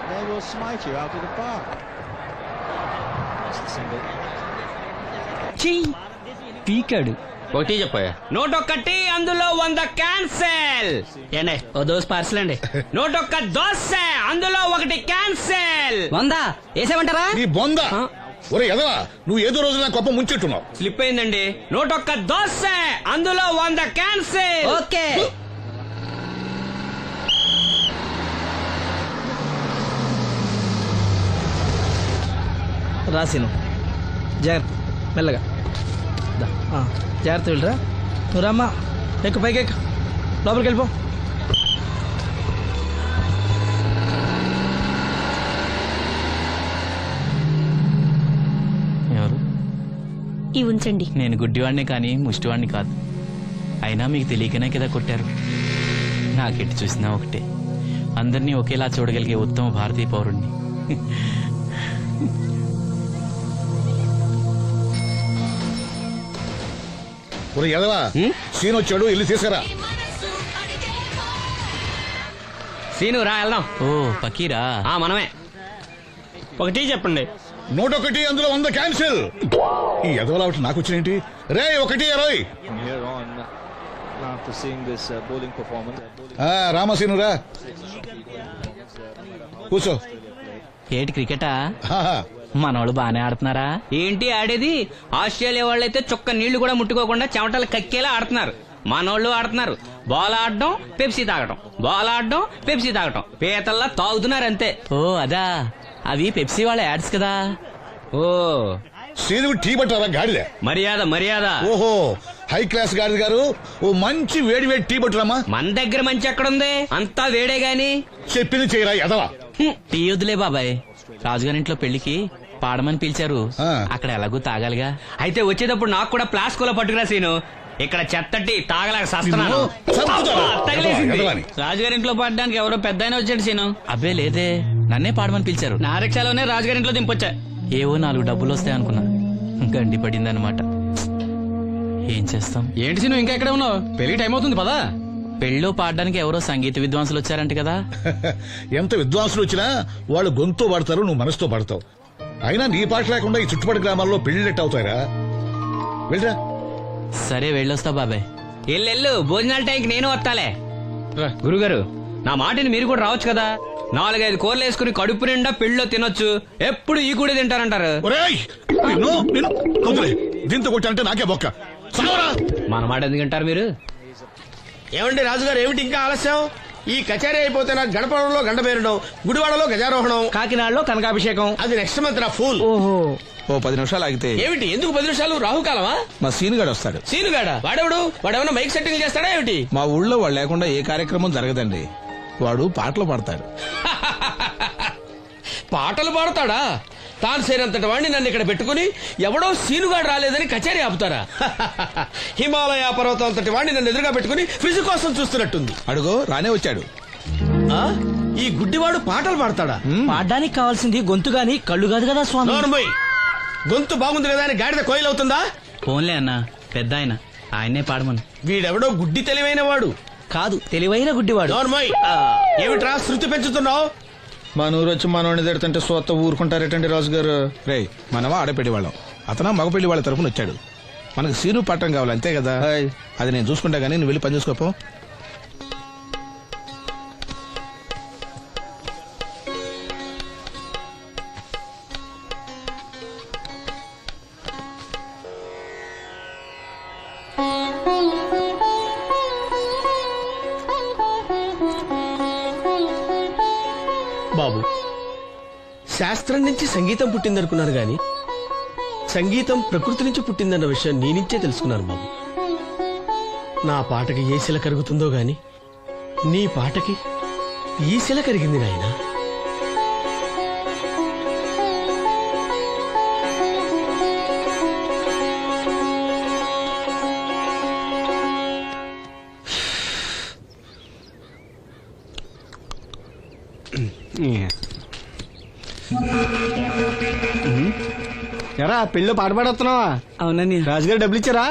they will smite you out of the park. That's the single. పీకాడు. ఒకటి చెప్పాయా? 101 అందులో 100 cancel. ఏండి ఓ those parcel అండి. 101 దోశ అందులో 1 క్యాన్సెల్. 100 వేసేమంటారా? నీ బొంద. ఒరే ఎదవా, నువ్వు ఏదో రోజు నా గొప్ప ముంచెట్టున్నావు. స్లిప్ అయిందండి. 101 దోశ అందులో 100 క్యాన్సెల్. ఓకే. రాసిను జాగ్రత్త, మెల్లగా జాగ్రత్త వెళ్ళరా. నువ్వు రామ్మా, ఎక్కు పైకి ఎక్కు, లోపలికి వెళ్ళిపో. ఎవరు? ఇవి ఉంచండి. నేను గుడ్డివాడినే కానీ ముష్టివాడిని కాదు. అయినా మీకు తెలియకనే కదా కొట్టారు. నాకెట్టి చూసినా ఒకటే, అందరినీ ఒకేలా చూడగలిగే ఉత్తమ భారతీయ పౌరుణ్ణి. ఒరే ఎదవా, సీన్ వచ్చాడు, ఇల్లు తీసుకురా. సీను రా వెళ్దాం. ఓ పకీరా, మనమే. ఒకటి చెప్పండి. 101 అందులో 100 క్యాన్సిల్. ఈ ఎదవలా ఒకటి నాకు వచ్చినేంటి రే? 1-20 From here on, after seeing this bowling performance, రామసీనురా కూర్చో. ఏటి క్రికెటా? ఆహా. మనోళ్ళు బానే ఆడుతున్నారా? ఏంటి ఆడేది? ఆస్ట్రేలియా వాళ్ళైతే చుక్క నీళ్లు కూడా ముట్టుకోకుండా చెమటలు కక్కేలా ఆడుతున్నారు. మనోళ్ళు ఆడుతున్నారు బాల్ ఆడడం, పెప్సీ తాగటం, బాల్ ఆడడం, పెప్సీ తాగటం, పీతల్లా తాగుతున్నారు అంతే. ఓ అదా, అవి పెప్సీ వాళ్ళ యాడ్స్ కదా. ఓ సీను టీ పట్టారా గాడిదే? మర్యాద మర్యాద. ఓహో, హై క్లాస్ గాడిద గారు, ఓ మంచి వేడి వేడి టీ పట్టురామా. మన దగ్గర మంచి ఎక్కడుంది? అంతా వేడే గాని. చెప్పింది చేయరా ఎదవా. టీ వద్దులే బాబాయ్, రాజుగారింట్లో పెళ్లికి పాడమని పిలిచారు. అక్కడ ఎలాగూ తాగాలిగా. అయితే వచ్చేటప్పుడు నాకు కూడా ప్లాస్కోలో పట్టుకురా సీను. ఇక్కడ చెత్తటి తాగలేక సస్తున్నాను. రాజుగారింట్లో పాడడానికి ఎవరో పెద్ద వచ్చాడు సీను. అబ్బే లేదే, నన్నే పాడమని పిలిచారు. నా రిక్షాలోనే రాజుగారింట్లో దింపొచ్చా. ఏవో 4 డబ్బులు వస్తాయి అనుకున్నా, గండి పడిందనమాట. ఏం చేస్తాం? ఏంటి సీను ఇంకా ఎక్కడ ఉన్నావు? పెళ్లి టైం అవుతుంది పదా. పెళ్ళిలో పాడడానికి ఎవరో సంగీత విద్వాంసులు వచ్చారంట కదా. ఎంత విద్వాంసులు వచ్చినా వాళ్ళు గొంతు పడతారు, నువ్వు మనసుతో పడతావు. అయినా నీ పాట లేకుండా ఈ చుట్టుపక్కల గ్రామాల్లో పెళ్లిట్ అవుతాయిరా. వెళ్ళరా. సరే వెళ్ళొస్తా బాబాయ్. ఎల్లెళ్ళు, భోజనాల టైంకి నేను వస్తాలే. గురుగారు, నా మాటిని మీరు కూడా రావచ్చు కదా. 4-5 కూరలు వేసుకుని కడుపు నిండా పెళ్ళిలో తినొచ్చు. ఎప్పుడు ఈ కూడా తింటారంటారు. దీంతో కొట్టాలంటే నాకే బొక్క. మన మాట ఎందుకు తింటారు మీరు? ఏమండి రాజుగారు, ఏమిటి ఇంకా ఆలస్యం? ఈ కచేరీ అయిపోతే నాకు గణపవరంలో గండ పేరడం, గుడివాడలో గజారోహణం, కాకినాడలో కనకాభిషేకం. అది నెక్స్ట్ మంత్ నా ఫుల్. ఓహో, ఓ 10 నిమిషాలు ఆగితే. ఏమిటి, ఎందుకు 10 నిమిషాలు? రాహుకాలమా? మా సీనుగాడు వస్తాడు. సీనుగాడా? వాడేమన్నా మైక్ సెట్టింగ్ చేస్తాడా ఏమిటి? మా ఊళ్ళో వాడు లేకుండా ఏ కార్యక్రమం జరగదండి. వాడు పాటలు పాడతాడు. పాటలు పాడతాడా? తాను సేనంతటి వాడిని నన్ను ఇక్కడ పెట్టుకుని ఎవడో సీనుగాడు రాలేదని కచేరీ ఆపుతారా? హిమాలయ పర్వతం అంతటి వాడిని నన్ను ఎదురుగా పెట్టుకుని ఫ్రిజ్ కోసం చూస్తున్నట్టుంది. అడుగో రానే వచ్చాడు. ఈ గుడ్డివాడు పాటలు పాడతాడా? పాడడానికి కావాల్సింది గొంతు గాని కళ్ళు కాదు కదా స్వామి. నోర్మోయ్, గొంతు బాగుంది కదా అని గాడిద కోయిల్ అవుతుందా? ఫోన్లే అన్న, పెద్ద ఆయన్నే పాడమను. వీడెవడో గుడ్డి తెలివైన వాడు కాదు, తెలివైన గుడ్డివాడు. నోర్మోయ్, ఏమిట్రా శృతి పెంచుతున్నావు? మా నూరు వచ్చి మా నోడిని తిడుతుంటే సొత్త ఊరుకుంటారేటండి రాజుగారు. రే, మనమా ఆడపెళ్లి వాళ్ళం, అతను మగపెళ్లి వాళ్ళ తరఫున వచ్చాడు. మనకు సీను పట్టం కావాలి అంతే కదా. అది నేను చూసుకుంటా గానీ నువ్వు వెళ్ళి పని చూసుకోపో. బాబు, శాస్త్రం నుంచి సంగీతం పుట్టిందనుకున్నాను గాని సంగీతం ప్రకృతి నుంచి పుట్టిందన్న విషయం నీ నుంచే తెలుసుకున్నాను బాబు. నా పాటకి ఏ శిల కరుగుతుందో గాని నీ పాటకి ఈ శిల కరిగింది నాయనా. ఎరా పెళ్ళి పాట పాడుతున్నావా? అవునని రాజుగారు డబ్బులు ఇచ్చారా?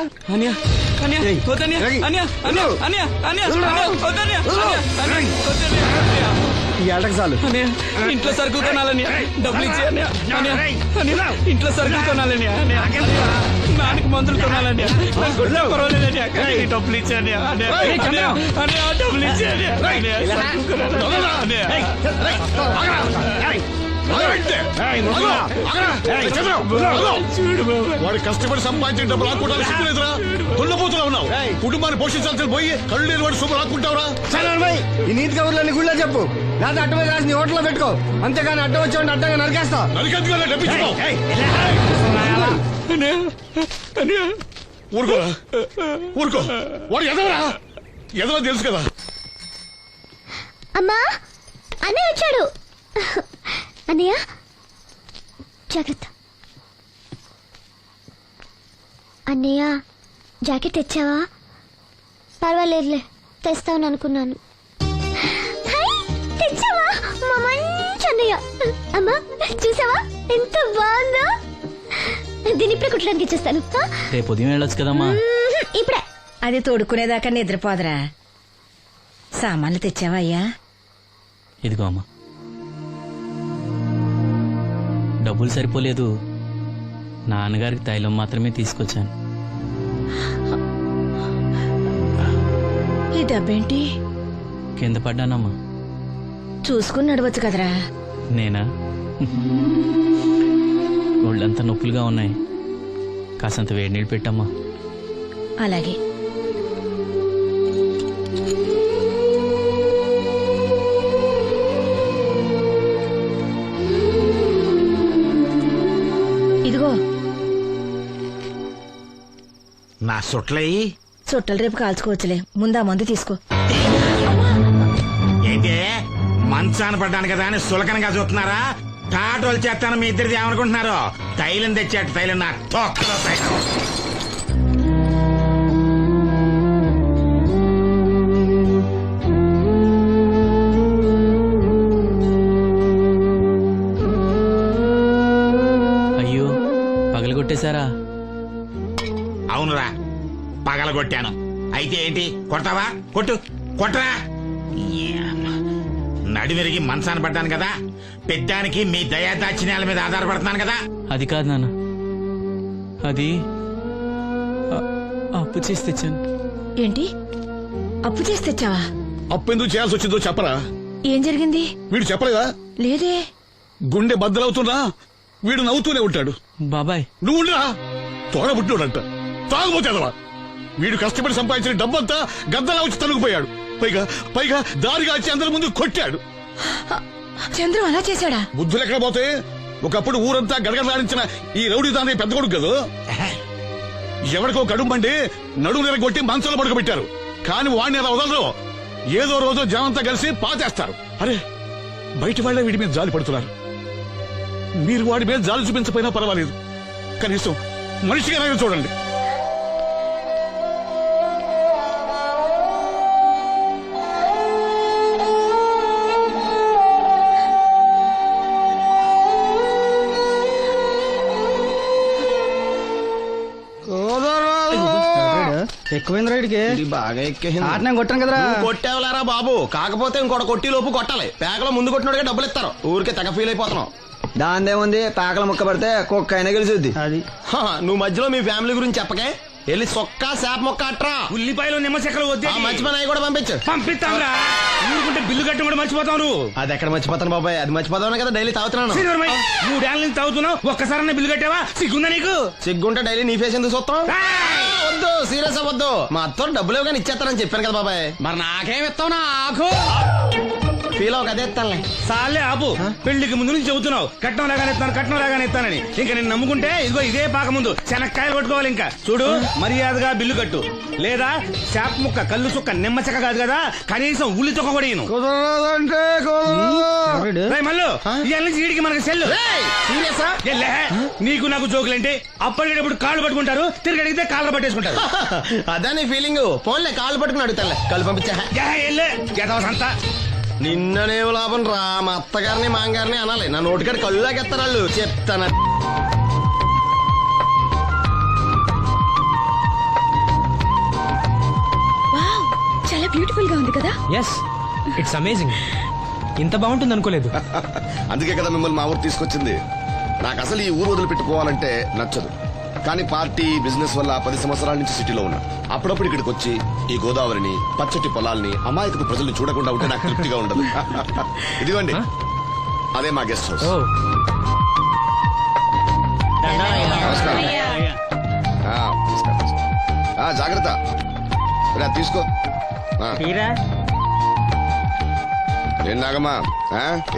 ఈ ఏటకి చాలు. అన్నయ్య, ఇంట్లో సరుకులు కొనాలని డబ్బులు ఇచ్చే అన్నయ్య. అన్నయ్య, ఇంట్లో సరుకులు కొనాలని నాన్నకి మందులు కొనాలని పర్వాలేదన్నయ్య, కానీ ఈ డబ్బులు ఇచ్చే అన్నయ్య. అన్నయ్య, డబ్బులు ఇచ్చే అన్నయ్య. సరుకులు కొనాలని వాడు కష్టపడి సంపాదించిన డబ్బులు రాకుండా సిగ్గులేదురా? దున్నపోతున్నా ఉన్నావు. కుటుంబాన్ని పోషించాల్సిన పోయి కళ్ళు లేని వాడు శుభ్రం రాకుంటావురా? ఈ నీతి కబుర్లన్నీ గుళ్ళో చెప్పు, లేదా అడ్డ మీద రాసి నీ హోటల్లో పెట్టుకో. అంతేగాని అడ్డం వచ్చి అడ్డంగా నరికేస్తా. నరికెందుకు డబ్బిచ్చుకో. ఊరుకోరా, ఊరుకో. వాడు ఎదవరా? ఎదవ తెలుసు కదా. అమ్మా, అన్నయ్య వచ్చాడు. అన్నయ్య జాగ్రత్త. అన్నయ్య జాకెట్ తెచ్చావా? పర్వాలేదులే, తెస్తావని అనుకున్నాను. తెచ్చావా? మా మంచి అన్నయ్య. అమ్మా చూసావా ఎంత బాగుందో? దీన్ని ఇప్పుడే కుట్టడానికి ఇచ్చేస్తాను. రేపు ఉదయం వెళ్ళొచ్చు కదమ్మా. ఇప్పుడే. అది తోడుకునేదాకా నిద్రపోదరా. సామాన్లు తెచ్చావా అయ్యా? ఇదిగో అమ్మా, డబ్బులు సరిపోలేదు, నాన్నగారికి తైలం మాత్రమే తీసుకొచ్చాను. ఈ డబ్బేంటి? కింద పడ్డానమ్మా. చూసుకుని నడవచ్చు కదరా. నేనా? ఒళ్ళంతా నొప్పులుగా ఉన్నాయి, కాసంత వేడి నీళ్ళు పెట్టమ్మా. అలాగే. ఇదిగో నా సొట్లయి చుట్టలు రేపు కాల్చుకోవచ్చులే, ముందా మందు తీసుకో. ఏంటే మంచాన పడ్డాను కదా అని సులకనగా చూస్తున్నారా? టాటోలు చేస్తాను మీ ఇద్దరిది ఏమనుకుంటున్నారు? తైలం తెచ్చాడు, తైలం నా తొక్కలో తైలం. అయ్యో, పగలగొట్టేశారా? అవునురా, పగలగొట్టాను. అయితే ఏంటి, కొడతావా? కొట్టు, కొట్టరా. నడివిరిగి మంచాన పడ్డాను కదా, పెద్దానికి మీ దయాదాచిన్యాల మీద ఆధారపడుతున్నాను కదా. అది కాదు నాన్న, అది అప్పు చేసి తెచ్చాను. ఏంటి, అప్పు చేసి తెచ్చావా? అప్పు ఎందుకు చేయాల్సి వచ్చిందో చెప్పరా? ఏం జరిగింది? వీడు చెప్పలేదా? లేదే. గుండె బద్దలవుతున్నా వీడు నవ్వుతూనే ఉంటాడు. బాబాయ్, నువ్వు ఉండరా? తోడబుట్టినోడంట, తాగుపోతే అదవా. వీడు కష్టపడి సంపాదించిన డబ్బంతా గద్దలా వచ్చి తనుకుపోయాడు. పైగా పైగా దారిగా వచ్చి అందరి ముందు కొట్టాడు. చంద్రం అలా చేశాడా? బుద్ధులు ఎక్కడ పోతే? ఒకప్పుడు ఊరంతా గడగడలాడించిన ఈ రౌడీ దాని పెద్ద కొడుకు కదా. ఎవరికో కడుంబండి నడుము నిరగొట్టి మంచంలో పడుకోబెట్టారు. కాని వాడిని అలా వదలరు. ఏదో రోజు జనంతా కలిసి పాతేస్తారు. అరే, బయట వాళ్లే వీడి మీద జాలి పడుతున్నారు. మీరు వాడి మీద జాలి చూపించపోయినా పర్వాలేదు, కనీసం మనిషిగా చూడండి. ఎక్కువైంది రైడ్కి. బాగా ఎక్కేసింది. ఆట నేను కొట్టాను కదరా. కొట్టేవలేరా బాబు, కాకపోతే ఇంకోటి కొట్టి లోపు కొట్టాలి. పేకలో ముందు కొట్టినోడిగా డబ్బులు ఇస్తారు. ఊరికే తెగ ఫీల్ అయిపోతున్నావు. దాందేముంది, పేకల ముక్క పడితే కుక్క అయినా గెలిచుద్ది. అది నువ్వు మధ్యలో మీ ఫ్యామిలీ గురించి చెప్పకే. వెళ్ళి సొక్క శాప మొక్క అట్రా. ఉల్లిపాయలు నిమ్మ చెక్కలు వద్దే. మర్చిపోయిన అవి కూడా పంపించు. పంపిస్తాంరా. ఊరుకుంటే బిల్లు కట్టడం కూడా మర్చిపోతావు నువ్వు. అది ఎక్కడ మర్చిపోతాను బాబాయ్, అది మర్చిపోతావు కదా డైలీ తాగుతున్నాను. 3 ఏళ్ళ నుంచి తాగుతున్నావు, ఒక్కసారి బిల్లు కట్టావా? సిగ్గుందా నీకు? సిగ్గుంటే డైలీ నీ ఫేస్ ఎందుకు చూస్తాం? వద్దు, సీరియస్ అవ్వద్దు. మా అత్తో డబ్బులు ఇవ్వగానే ఇచ్చేస్తానని చెప్పాను కదా బాబాయ్. మరి నాకేం ఇస్తావు? నాకు ఫీల్ అవ్వక అదే ఇస్తానులే. సాలే ఆపు. పెళ్లికి ముందు నుంచి చెబుతున్నావు కట్నం లాగానే ఇస్తాను, కట్నం లాగానే ఇస్తానని. ఇంకా నేను నమ్ముకుంటే ఇదిగో ఇదే పాక ముందు శనక్కాయలు కొట్టుకోవాలి. ఇంకా చూడు, మర్యాదగా బిల్లు కట్టు, లేదా చేప ముక్క, కళ్ళు చుక్క, నిమ్మ చెక్క కాదు కదా, కనీసం ఉల్లి చుక్క కూడా ఇయ్యను. మళ్ళీ ఇవాళ నుంచి వీడికి మనకి సెల్లు. సీరియసా? నీకు నాకు జోకులేంటి? అప్పటికేటప్పుడు కాళ్ళు పట్టుకుంటారు, తిరిగి అడిగితే కాళ్ళు పట్టేసుకుంటారు. అదే నీ ఫీలింగ్. ఫోన్లే కాళ్ళు పట్టుకుని అడుగుతానులే. కళ్ళు పంపించా. సంతా నిన్ననేం లాభం రా. మా అత్తగారిని మాంగారిని అనాలి. నా నోటికాడ కళ్ళు లాగేస్తారు వాళ్ళు. చెప్తాను. వావ్, చాలా బ్యూటిఫుల్ గా ఉంది కదా. Yes, it's amazing. ఇంత బాగుంటుంది అనుకోలేదు. అందుకే కదా మిమ్మల్ని మా ఊరు తీసుకొచ్చింది. నాకు అసలు ఈ ఊరు వదిలిపెట్టుకోవాలంటే నచ్చదు. కానీ పార్టీ బిజినెస్ వల్ల 10 సంవత్సరాల నుంచి సిటీలో ఉన్నా. అప్పుడప్పుడు ఇక్కడికి వచ్చి ఈ గోదావరిని, పచ్చటి పొలాల్ని, అమాయకపు ప్రజల్ని చూడకుండా ఉంటే నాకు తృప్తిగా ఉండదు. ఇదిగోండి, అదే మా గెస్ట్ హౌస్. నమస్కారం. నమస్కారం. జాగ్రత్త, రా, తీసుకో. ఏం నాగమ్మా,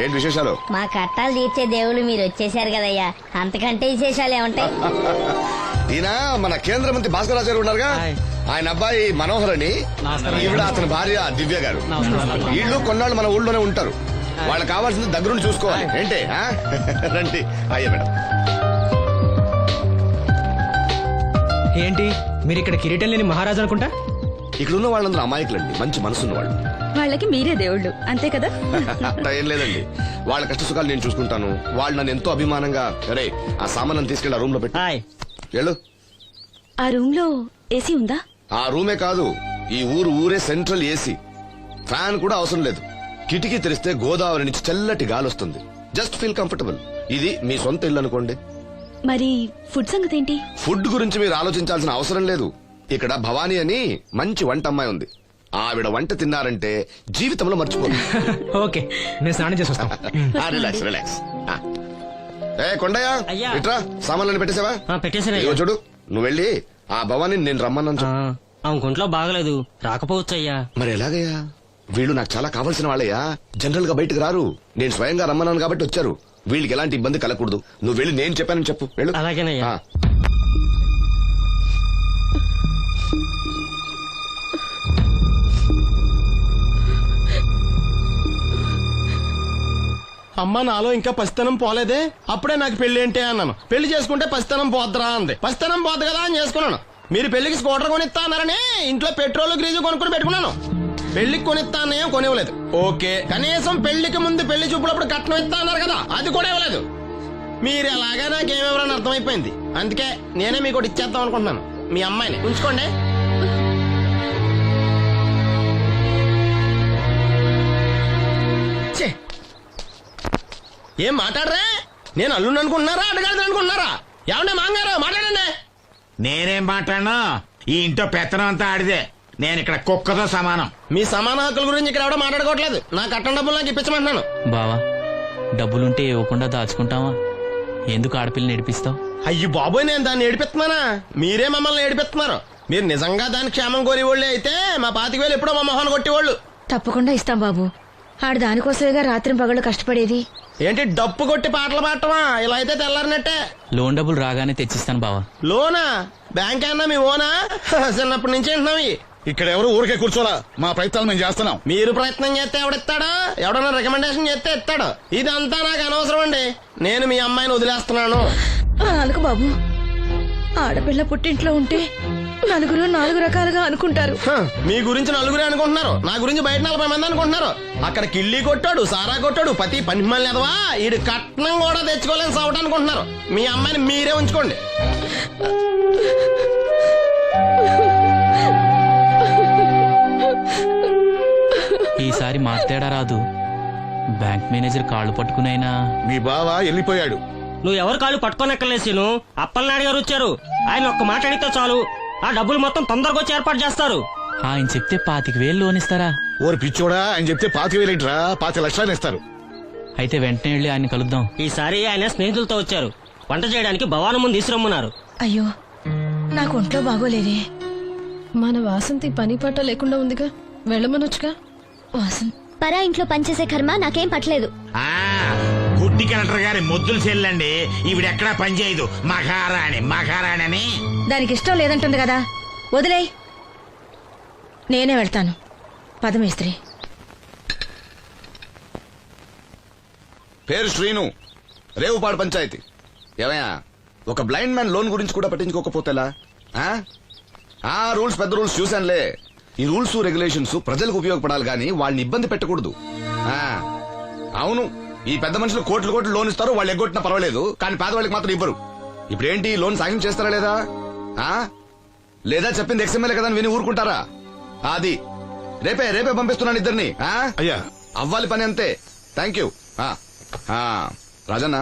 ఏంటి విశేషాలు? మా కట్టాలు తీర్చే దేవుళ్ళు మీరు వచ్చేసారు కదయ్యా, అంతకంటే విశేషాలు ఏముంటాయి? ఈయన మన కేంద్ర మంత్రి భాస్కర్ రాజు గారు ఉన్నారుగా, ఆయన అబ్బాయి మనోహర్ అని, ఈవిడ అతని భార్య దివ్య గారు. వీళ్ళు కొన్నాళ్ళు మన ఊళ్ళోనే ఉంటారు. వాళ్ళకి కావాల్సింది దగ్గరుండి చూసుకోవాలి. ఏంటి రండి. అయ్యా మేడం. ఏంటి మీరు ఇక్కడ కిరీటం లేని మహారాజు అనుకుంటా? ఇక్కడ ఉన్న వాళ్ళందరూ అమాయకులండి, మంచి మనసున్న వాళ్ళు. వాళ్ళకి మీరే దేవుళ్ళు అంతే కదా? అట్లా ఏం లేదండి, వాళ్ళ కష్ట సుఖాలు నేను చూసుకుంటాను. వాళ్ళు నన్ను ఎంతో అభిమానంగా, అరే ఆ సామాన్ తీసుకెళ్ళి ఆ రూమ్ లో పెట్టి వెళ్ళు. ఆ రూమ్ లో ఏసీ ఉందా? ఆ రూమే కాదు, ఈ ఊరే సెంట్రల్ ఏసీ. ఫ్యాన్ కూడా అవసరం లేదు. కిటికీ తెరిస్తే గోదావరి నుంచి చల్లటి గాలి వస్తుంది. Just feel comfortable. ఇది మీ సొంత ఇల్లు అనుకోండి. మరి ఫుడ్ సంగతి ఏంటి? ఫుడ్ గురించి మీరు ఆలోచించాల్సిన అవసరం లేదు. ఇక్కడ భవానీ అని మంచి వంట అమ్మాయి ఉంది. ఆవిడ వంట తిన్నారంటే జీవితంలో మర్చిపోదు. ఓకే, నేను స్నానం చేసి వస్తాను. Relax relax. ఏ కొండయ్య, ఇట్రా, సామాన్లను పెట్టేసావా? ఇదిగో చూడు, నువ్వు వెళ్ళి ఆ భవానీ నేను రమ్మన్నాను చెప్పు. ఆమె గుంట్లో బాగలేదు, రాకపోవచ్చయ్యా. మరి ఎలాగయ్యా? వీళ్ళు నాకు చాలా కావాల్సిన వాళ్ళయ్యా. జనరల్ గా బయటకు రారు. నేను స్వయంగా రమ్మన్నాను కాబట్టి వచ్చారు. వీళ్ళకి ఎలాంటి ఇబ్బంది కలగకూడదు. నువ్వు వెళ్ళి నేను చెప్పానని చెప్పు. వెళ్ళు. అలాగేనయ్యా. అమ్మ, నాలో ఇంకా పసితనం పోలేదే. అప్పుడే నాకు పెళ్లి ఏంటి అన్నాను. పెళ్లి చేసుకుంటే పసితనం పోద్దురా అంది. పసితనం పోద్దు కదా అని చేసుకున్నాను. మీరు పెళ్లికి స్కూటర్ కొనిస్తా అన్నారని ఇంట్లో పెట్రోల్ గ్రీజు కొనుక్కుని పెట్టుకున్నాను. పెళ్లికి కొనిస్తా అన్నయ్య కొనివ్వలేదు. ఓకే, కనీసం పెళ్లికి ముందు పెళ్లి చూపులప్పుడు కట్నం ఇస్తా అన్నారు కదా, అది కూడా ఇవ్వలేదు. మీరు ఎలాగా నాకేమెవరని అర్థమైపోయింది. అందుకే నేనే మీకు ఒకటి ఇచ్చేద్దాం అనుకుంటున్నాను. మీ అమ్మాయిని ఉంచుకోండి. ఏం మాట్లాడరా? నేను అల్లుండి అనుకుంటున్నారా, అడగాలి అనుకుంటున్నారా? ఏమంటే మాంగారు మాట్లాడండి. నేనేం మాట్లాడను, ఈ ఇంట్లో పెత్తనం అంతా ఆడిదే. నేను ఇక్కడ కుక్కతో సమానం. మీ సమాన హక్కుల గురించి ఇక్కడ ఎవడో మాట్లాడుకోవట్లేదు. నా కట్టం డబ్బులు నాకు ఇప్పించమంటున్నాను. బావా, డబ్బులుంటే ఇవ్వకుండా దాచుకుంటావా? ఎందుకు ఆడపిల్లని ఏడిపిస్తావు? అయ్యి బాబోయ్, నేను దాన్ని ఏడిపిస్తున్నానా? మీరే మమ్మల్ని ఏడిపిస్తున్నారు. మీరు నిజంగా దాని క్షేమం కోరేవాళ్ళే అయితే మా 25,000 ఎప్పుడో మా మొహాన్ని కొట్టేవాళ్ళు. తప్పకుండా ఇస్తాం బాబు. ఆడు దానికోసమేగా రాత్రి పగళ్ళు కష్టపడేది. ఏంటి డప్పు కొట్టి పాటలు పాడటమా? ఇలా అయితే తెల్లారినట్టే. లోన్ డబ్బులు రాగానే తెచ్చిస్తాను బావా. లోనా? బ్యాంక్ అన్నా మీ ఓనా? చిన్నప్పటి నుంచి వింటున్నాం. ఇక్కడ ఎవరు ఊరికే కూర్చోలా, మా ప్రయత్నాలు మేము చేస్తున్నాం. మీరు ప్రయత్నం చేస్తే ఎవడిస్తాడు? ఎవడన్నా రికమెండేషన్ చేస్తే ఇస్తాడు. ఇదంతా నాకు అనవసరం అండి. నేను మీ అమ్మాయిని వదిలేస్తున్నాను. అనుకు బాబు, ఆడపిల్ల పుట్టింట్లో ఉంటే నలుగురు 4 రకాలుగా అనుకుంటారు. మీ గురించి నలుగురే అనుకుంటున్నారు, నా గురించి బయట 40 మంది అనుకుంటున్నారు. అక్కడ కిళ్ళి కొట్టాడు, సారా కొట్టాడు, పతి పని మళ్ళీ ఎదవా, ఈడు కట్నం కూడా తెచ్చుకోలేని సవట అనుకుంటున్నారు. మీ అమ్మాయిని మీరే ఉంచుకోండి. ఈసారి మాట్లాడా రాదు. బ్యాంక్ మేనేజర్ కాళ్ళు పట్టుకునైనా. మీ బావ వెళ్ళిపోయాడు. నువ్వు ఎవరు కాళ్ళు పట్టుకోనక్కర్లేను. అప్పలనాయుడు గారు వచ్చారు. ఆయన ఒక్క మాట అడిగితే చాలు, ఆ డబ్బులు మొత్తం తొందరగా వచ్చి ఏర్పాటు చేస్తారు. ఆయన చెప్తే 25,000 లోన్ ఇస్తారా? ఓరి పిచ్చోడా, ఆయన చెప్తే 25,000 ఏంట్రా, 5 లక్షలు ఇస్తారు. అయితే వెంటనే వెళ్ళి ఆయన కలుద్దాం. ఈసారి ఆయన స్నేహితులతో వచ్చారు. వంట చేయడానికి భవానం ముందు తీసురమ్మన్నారు. అయ్యో, నాకు ఒంట్లో బాగోలేదే. మన వాసంతి పని పట్ట లేకుండా ఉందిగా, వెళ్ళమనొచ్చుగా. వాసన్ పరా ఇంట్లో పనిచేసే కర్మ నాకేం పట్టలేదు. గుడ్డి కలెక్టర్ గారి ముద్దులు చెల్లండి. ఈవిడెక్కడా పనిచేయదు. మహారాణి అని. దానికి ఇష్టం లేదంటుంది కదా, వదిలేయ్. నేనే వెళ్తాను. పదమేస్త్రి. పేరు శ్రీను, రేవుపాడు పంచాయతీ. ఏమయ్యా, ఒక బ్లైండ్ మ్యాన్ లోన్ గురించి కూడా పట్టించుకోకపోతేలా? రూల్స్ పెద్ద రూల్స్ చూశానులే. ఈ రూల్స్ రెగ్యులేషన్స్ ప్రజలకు ఉపయోగపడాలి గానీ వాళ్ళని ఇబ్బంది పెట్టకూడదు. అవును, ఈ పెద్ద మనుషులు కోట్లు లోన్ ఇస్తారు, వాళ్ళు ఎగ్గొట్టినా పర్వాలేదు, కానీ పేదవాళ్ళకి మాత్రం ఇవ్వరు. ఇప్పుడేంటి, లోన్ సాయం చేస్తారా లేదా? లేదా చెప్పింది ఎక్స్ఎంఎల్ఏ కదా అని విని ఊరుకుంటారా? అది రేపే పంపిస్తున్నాను ఇద్దరిని. అయ్యా, అవ్వాలి పని అంతే. Thank you. రాజన్న,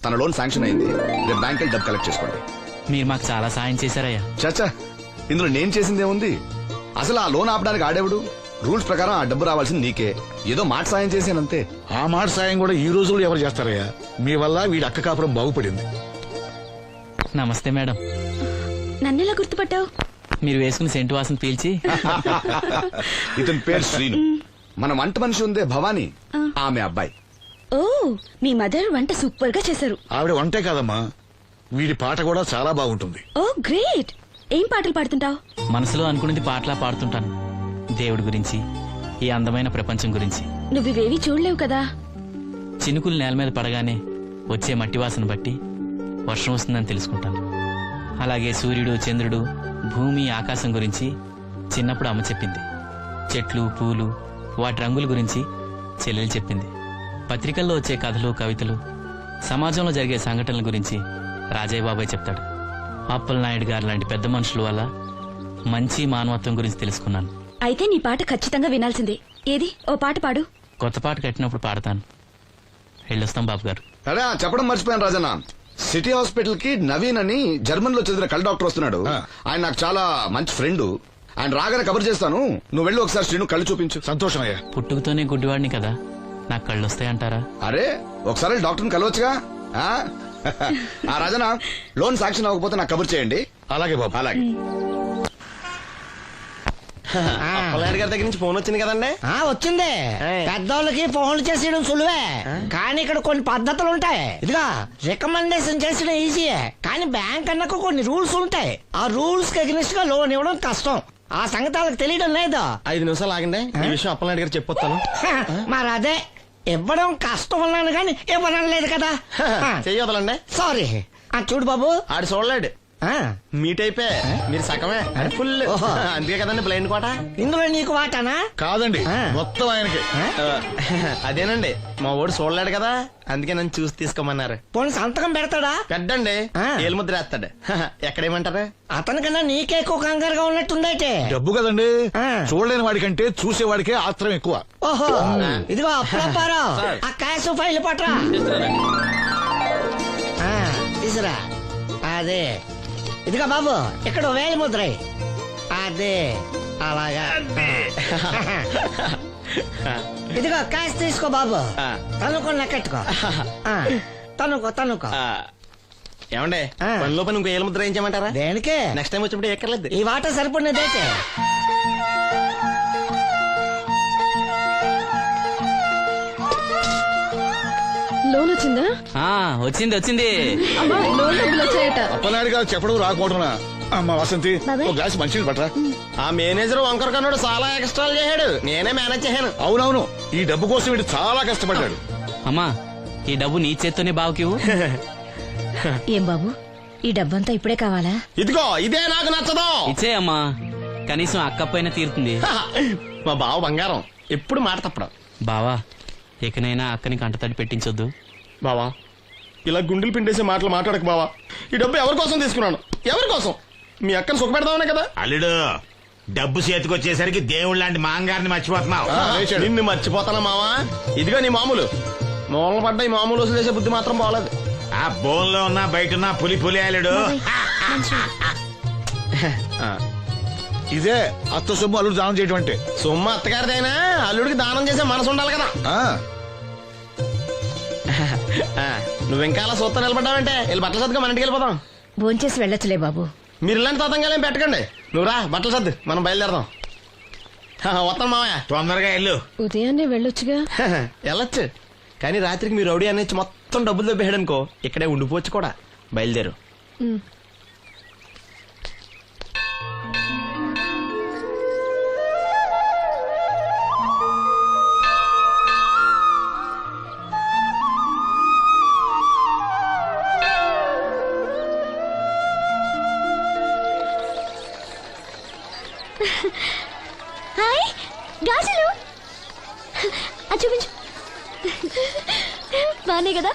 తన లోన్ శాంక్షన్ అయింది. రేపు బ్యాంక్ డబ్బు కలెక్ట్ చేసుకోండి. మీరు మాకు చాలా సాయం చేశారయ్యా. చచ్చా, ఇందులో నేను చేసిందేముంది? అసలు ఆ లోన్ ఆపడానికి ఆడేవుడు? రూల్స్ ప్రకారం ఆ డబ్బు రావాల్సింది నీకే. ఏదో మాట సాయం చేశానంతే. ఆ మాట సాయం కూడా ఈ రోజుల్లో ఎవరు చేస్తారయ్యా? మీ వల్ల వీడి అక్క కాపురం బాగుపడింది. నమస్తే మేడం. నన్నెలా గుర్తుపట్టావు? మీరు వేసుకుని సెంటు వాసన పీల్చి ఇతని పేరు శ్రీను. మన వంట మనిషి ఉందే భవానీ, ఆమె అబ్బాయి. ఓ, మీ మదర్ వంట సూపర్ గా చేశారు. ఆవిడ వంటే కాదమ్మా, వీడి పాట కూడా చాలా బాగుంటుంది. ఓ గ్రేట్. ఏం పాటలు పాడుతుంటావు? మనసులో అనుకున్నది పాటలా పాడుతుంటాను. దేవుడి గురించి, ఈ అందమైన ప్రపంచం గురించి. నువ్వివేవి చూడలేవు కదా. చినుకులు నేల మీద పడగానే వచ్చే మట్టి వాసన బట్టి వర్షం వస్తుందని తెలుసుకుంటాను. అలాగే సూర్యుడు, చంద్రుడు, భూమి, ఆకాశం గురించి చిన్నప్పుడు అమ్మ చెప్పింది. చెట్లు, పూలు, వాటి రంగుల గురించి చెల్లెలు చెప్పింది. పత్రికల్లో వచ్చే కథలు, కవితలు, సమాజంలో జరిగే సంఘటనల గురించి రాజయ్య బాబాయ్ చెప్తాడు. అప్పలనాయుడు గారు లాంటి పెద్ద మనుషుల వల్ల మంచి మానవత్వం గురించి తెలుసుకున్నాను. అయితే నీ పాట ఖచ్చితంగా వినాల్సిందే. ఏది, ఓ పాట పాడు. కొత్త పాట కట్టినప్పుడు పాడతాను. వెళ్ళొస్తాం బాబు గారు. అరే, చెప్పడం మర్చిపోయాను రాజన్న. సిటీ హాస్పిటల్ కి నవీన్ అని జర్మన్ లో చదివిన కళ్ళ డాక్టర్ వస్తున్నాడు. ఆయన నాకు చాలా మంచి ఫ్రెండ్. ఆయన రాగానే కబర్ చేస్తాను. నువ్వు వెళ్ళి ఒకసారి శ్రీను కళ్ళు చూపించు. సంతోషం అయ్యా. పుట్టుకతోనే గుడ్డివాడిని కదా, నాకు కళ్ళు వస్తాయంటారా? అరే, ఒకసారి డాక్టర్ని కలవచ్చుగా. రాజన్న, లోన్ శాంక్షన్ అవ్వకపోతే నాకు కబర్ చేయండి. అలాగే బాబు. అలాగే. అప్పలనాయుడు గారి దగ్గర నుంచి ఫోన్ వచ్చింది కదండి. వచ్చింది. పెద్దోళ్ళకి ఫోన్లు చేసేయడం సులువే, కానీ ఇక్కడ కొన్ని పద్ధతులు ఉంటాయి. ఇదిగా రికమెండేషన్ చేసడం ఈజీయే, కానీ బ్యాంక్ అన్నకు కొన్ని రూల్స్ ఉంటాయి. ఆ రూల్స్ కి అగ్నిస్ట్ గా లోన్ ఇవ్వడం కష్టం. ఆ సంగతి వాళ్ళకి తెలియడం లేదు. 5 నిమిషాలు ఆగండి, ఈ విషయం అప్పలనాయుడు గారు చెప్పొస్తాను. మరి అదే ఇవ్వడం కష్టం అన్నాను కానీ ఇవ్వడం లేదు కదా. చెయ్యొదలండి. సారీ. చూడు బాబు, ఆడు చూడలేడు. మీ టైపే, మీరు సగమే, ఫుల్. అందుకే కదండి బ్లైండ్ కోట. ఇందులో నీకు వాటానా? కాదండి, మొత్తం ఆయనకి. అదేనండి, మా వాడు చూడలేడు కదా, అందుకే నన్ను చూసి తీసుకోమన్నారు. పోనీ సంతకం పెడతాడా? పెద్దండి, ఏలు ముద్ర వేస్తాడు. ఎక్కడేమంటారు? అతనికన్నా నీకే ఎక్కువ కంగారుగా ఉన్నట్టుందైతే. డబ్బు కదండి, చూడలేని వాడికంటే చూసేవాడికే ఆత్రం ఎక్కువ. ఓహో, ఇదిగో అప్పుడప్పారావు, ఆ క్యాష్ ఫైల్ పట్రా. తీసురా. అదే, ఇదిగో బాబు, ఇక్కడ వేలి ముద్ర. అదే, అలాగా. ఇదిగో క్యాష్ తీసుకో బాబు, తనుకో లెక్కెట్టుకో. తనుకో. ఏమండే, పనిలో పని ఇంకో ఏలు ముద్ర ఏం చేయమంటారా? దేనికే? నెక్స్ట్ టైం వచ్చినప్పుడు ఎక్కర్లేదు. ఈ వాట సరిపడినదైతే. లోన్ వచ్చిందా? వచ్చింది. అమ్మా, లోన్ డబ్బులు వచ్చాయట. అప్పలనాయుడు గారు చెప్పడం రాకపోవడం. అమ్మ వసంతి, ఒక గ్లాస్ మంచినీళ్ళు పట్టరా. ఆ మేనేజర్ వంకర కన్నాడు, చాలా ఎక్స్ట్రాలు చేశాడు. నేనే మేనేజ్ చేశాను. అవునవును, ఈ డబ్బు కోసం వీడు చాలా కష్టపడ్డాడు. అమ్మా, ఈ డబ్బు నీ చేత్తోనే బావుకి. ఏం బాబు, ఈ డబ్బంతా ఇప్పుడే కావాలా? ఇదిగో ఇదే నాకు నచ్చదు. ఇచ్చేయమ్మా, కనీసం అక్కపైన తీరుతుంది. మా బావ బంగారం, ఎప్పుడు మాట తప్పడం. బావా, ఇకనైనా అక్కని కంటతడి పెట్టించొద్దు. బావా, ఇలా గుండెలు పిండేసే మాటలు మాట్లాడక బావా. ఈ డబ్బు ఎవరి కోసం తీసుకున్నాను? ఎవరి కోసం? మీ అక్కను సుఖపెడదామనే కదా. అల్లుడు, డబ్బు చేతికొచ్చేసరికి దేవుడు లాంటి మాంగారిని మర్చిపోతున్నావు. నిన్ను మర్చిపోతానా మావా? ఇదిగో నీ మామూలు మూలన పడ్డ ఈ మామూలు వసూలు చేసే బుద్ధి మాత్రం బాగలేదు. ఆ బోన్లో ఉన్నా బయట ఉన్నా పులి అల్లుడు. ఇదే అత్త సొమ్ము అల్లుడు దానం చేయడం అంటే. సొమ్ము అత్తగారిదైనా అల్లుడికి దానం చేసే మనసు ఉండాలి కదా. నువ్వు ఇంకా అలా సూత్తా నిలబడ్డావంటే వెళ్ళి బట్టలు సర్దుగా మన ఇంటికి వెళ్ళిపోదాం. భోంచేసి వెళ్ళొచ్చులే బాబు. మీరు ఇలాంటి తతంగాలేం పెట్టకండి. నువ్వు రా, బట్టలు సర్దు, మనం బయలుదేరదాం. వస్తాం మావయ్య. తొందరగా వెళ్ళు. ఉదయాన్నే వెళ్ళొచ్చుగా. వెళ్ళొచ్చు, కానీ రాత్రికి మీరు రౌడీ అనేది మొత్తం డబ్బులు దొబ్బేయడనుకో, ఇక్కడే ఉండిపోవచ్చు కూడా. బయలుదేరు. హాయ్, గాజులు చూపించు. బానే కదా?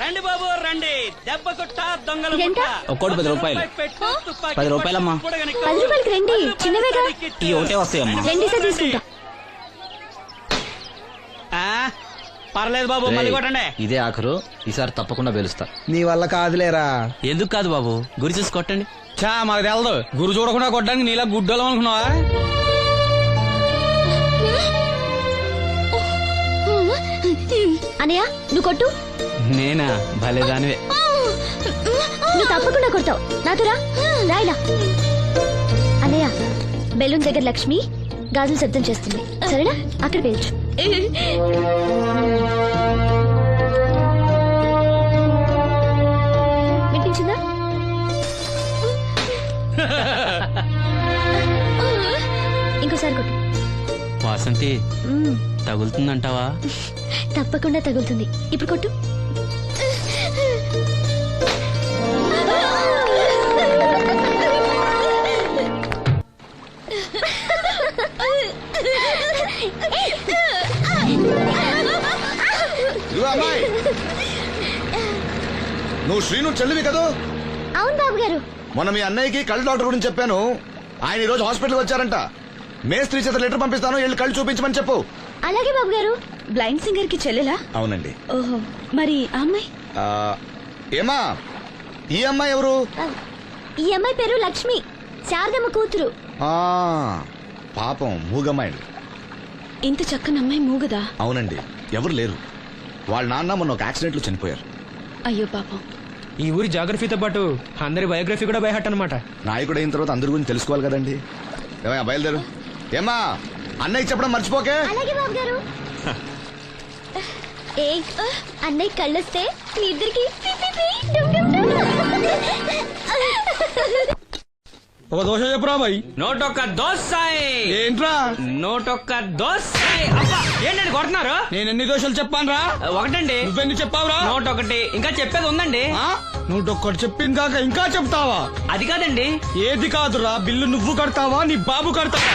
రండి బాబు రండి, దెబ్బ కొట్ట దొంగల ఎంత? ఒక్కోటి 10 రూపాయలు. 10 రూపాయలమ్మా. 10 రూపాయలకి రండి, చిన్నవేగా. ఈ ఒకటే వస్తాయమ్మా. రెండేసా తీసుకుంటా. పర్లేదు బాబు, మళ్ళీ కొట్టండి. ఇదే ఆఖరు, ఈసారి తప్పకుండా గెలుస్తా. నీ వల్ల కాదులేరా. ఎందుకు కాదు బాబు, గురి చూసి కొట్టండి. చా మాకు తెలదు, గురు చూడకుండా కొట్టడానికి నీలా గుడ్డోళం అనుకున్నావా? అనయ్య నువ్వు కొట్టు. నేనా? భలేదానివే. నువ్వు తప్పకుండా కొడతావు. నాతో రా, రాయిలా. అన్నయ్య, బెలూన్ దగ్గర లక్ష్మి గాజులు శబ్దం చేస్తుంది, సరేనా? అక్కడ పేల్చు. వినిపించిందా? ఇంకోసారి కొట్టు. వాసంతి, మ్మ్. తగులుతుందంటావా? తప్పకుండా తగులుతుంది. ఇప్పుడు కొట్టు. ఇదిగో అమ్మాయి, నువ్వు శ్రీను చెల్లివి కదూ? అవును బాబు గారు. మొన్న మీ అన్నయ్యకి కళ్ళు డాక్టర్ గురించి చెప్పాను. ఆయన ఈ రోజు హాస్పిటల్ వచ్చారంట. మేస్త్రి చేత లెటర్ పంపిస్తాను, వెళ్ళి కళ్ళు చూపించమని చెప్పు. అలాగే బాబు గారు. బ్లైండ్ సింగర్ కి చెల్లెలా? అవునండి. ఓహో, మరి ఆ అమ్మాయి? ఏమా, ఈ అమ్మాయి ఎవరు? ఈ అమ్మాయి పేరు లక్ష్మి, శారదమ్మ కూతురు. ఆ, పాపం మూగమ్మాయి. ఇంత చక్కని అమ్మాయి మూగదా? అవునండి, ఎవరు లేరు. వాళ్ళ నాన్న మొన్న ఒక యాక్సిడెంట్ లో చనిపోయారు. అయ్యో పాపం. ఈ ఊరి జాగ్రఫీతో పాటు అందరి బయోగ్రఫీ కూడా బయట అన్నమాట. నాయకుడు అయిన తర్వాత అందరి గురించి తెలుసుకోవాలి కదండి. ఏమయ్యా, బయలుదేరు. ఏమా, అన్నయ్య చెప్పడం మర్చిపోకే. అలాగే బాబు గారు. ఏ అన్నయ్య కళ్ళొస్తే మీ ఇద్దరికి ఒక దోశ చెప్పురా బాయ్. నోటొక్క దోశ. ఏంట్రా? నోటొక్క దోశ. అబ్బా, ఏంటండి కొడుతున్నారు? నేను ఎన్ని దోశలు చెప్పానురా? ఒకటండి. నువ్వెన్ని చెప్పావురా? నోటొకటి. ఇంకా చెప్పేది ఉందండి. నువ్వు ఒక్కటి చెప్పింది కాక ఇంకా చెప్తావా? అది కాదండి. ఏది కాదురా, బిల్లు నువ్వు కడతావా నీ బాబు కడతావా?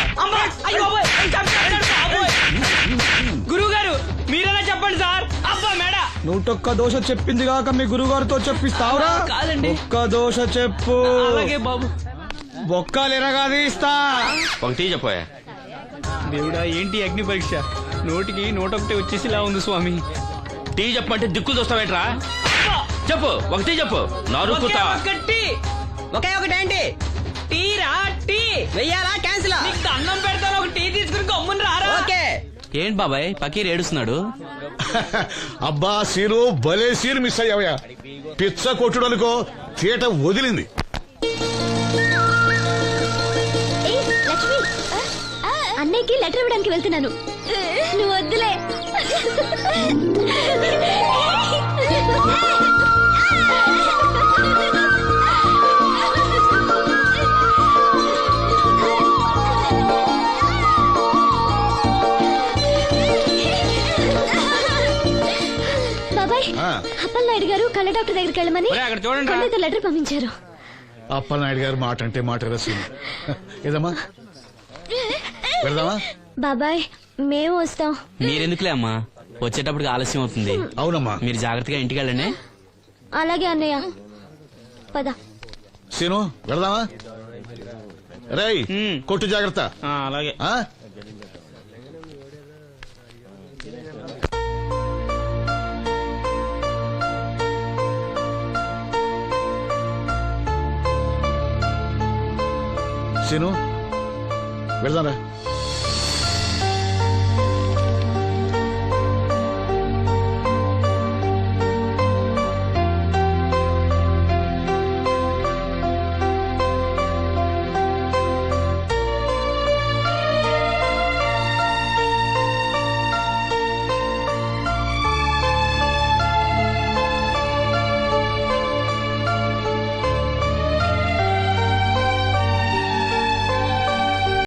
గురువు గారు, మీరైనా చెప్పండి సార్. అబ్బా మేడ. నూటొక్క దోశ చెప్పింది కాక మీ గురుగారితో చెప్పిస్తావురా? కాదండి. ఒక్క దోశ చెప్పు. అలాగే బాబు. బొక్కలు ఎరగాది ఇస్తా. ఒకటి చెప్పోయా. దేవుడా, ఏంటి అగ్ని పరీక్ష? నోటికి నోటొకటి వచ్చేసిలా ఉంది స్వామి. టీ చెప్పమంటే దిక్కులు చూస్తావేట్రా? చెప్పు, ఒకటి చెప్పు. నరుకుతా. ఒకటి. ఒకే ఒకటేంటి? టీ రా, టీ వెయ్యాలా క్యాన్సిల్? అన్నం పెడతాను, ఒక టీ తీసుకుని గమ్మున రారా. ఓకే. ఏంటి బాబాయ్, పకీర్ ఏడుస్తున్నాడు? అబ్బా సీను, భలే సీన్ మిస్ అయ్యావయ్యా. పిచ్చ కొట్టుడు అనుకో, థియేటర్ వదిలింది. లక్ష్మి, అన్నయ్యకి లెటర్ ఇవ్వడానికి వెళ్తున్నాను. నువ్వు వద్దులే. బాబాయ్, అప్పలనాయుడు గారు కళ్ళ డాక్టర్ దగ్గరికి వెళ్ళమని అక్కడ చూడండి. కళ్ళతో లెటర్ పంపించారు. అప్పలనాయుడు గారు మాట అంటే మాట రసీను. ఏదమ్మా, వెళ్దామా? బాబాయ్, మేము వస్తాం. మీరెందుకులే అమ్మా, వచ్చేటప్పటికి ఆలస్యం అవుతుంది. అవునమ్మా. మీరు జాగ్రత్తగా ఇంటికి వెళ్ళండి. అలాగే అన్నయ్య, పద. సీను, వెళ్దామా? రేయ్, కొట్టు జాగ్రత్త. అలాగే. సీను, వెళ్దాంరా.